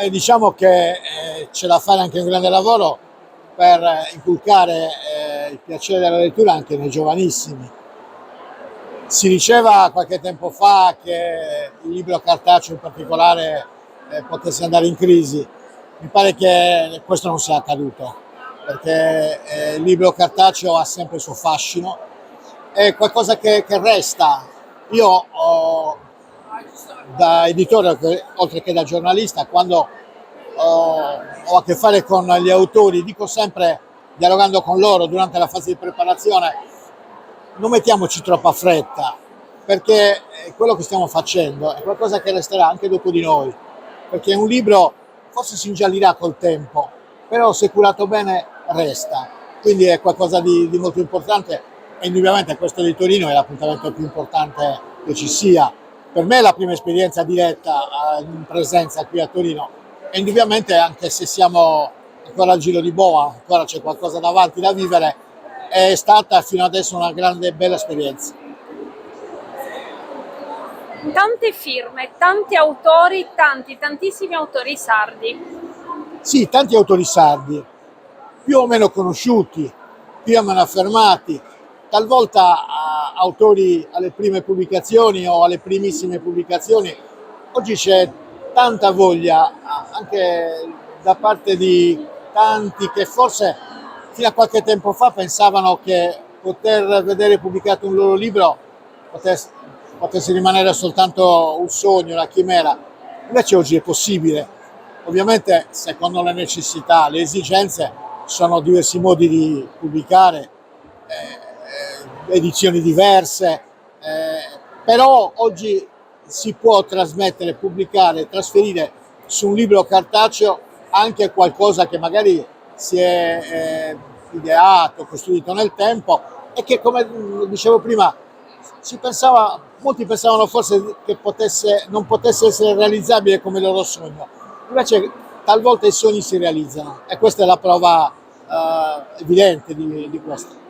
Diciamo che c'è da fare anche un grande lavoro per inculcare il piacere della lettura anche nei giovanissimi. Si diceva qualche tempo fa che il libro cartaceo in particolare potesse andare in crisi. Mi pare che questo non sia accaduto, perché il libro cartaceo ha sempre il suo fascino, è qualcosa che resta. Io da editore, oltre che da giornalista, quando ho a che fare con gli autori, dico sempre, dialogando con loro durante la fase di preparazione, non mettiamoci troppa fretta, perché quello che stiamo facendo è qualcosa che resterà anche dopo di noi, perché un libro forse si ingiallirà col tempo, però se curato bene resta, quindi è qualcosa di molto importante e indubbiamente questo di Torino è l'appuntamento più importante che ci sia. Per me è la prima esperienza diretta in presenza qui a Torino e indubbiamente, anche se siamo ancora al giro di boa, ancora c'è qualcosa davanti da vivere, è stata fino adesso una grande e bella esperienza. Tante firme, tanti autori, tantissimi autori sardi. Sì, tanti autori sardi, più o meno conosciuti, più o meno affermati, talvolta autori alle prime pubblicazioni o alle primissime pubblicazioni. Oggi c'è tanta voglia anche da parte di tanti che forse fino a qualche tempo fa pensavano che poter vedere pubblicato un loro libro potesse rimanere soltanto un sogno, una chimera. Invece oggi è possibile. Ovviamente, secondo le necessità, le esigenze, sono diversi modi di pubblicare, edizioni diverse, però oggi si può trasmettere, pubblicare, trasferire su un libro cartaceo anche qualcosa che magari si è ideato, costruito nel tempo e che, come dicevo prima, molti pensavano forse che non potesse essere realizzabile come il loro sogno. Invece talvolta i sogni si realizzano e questa è la prova evidente di questo.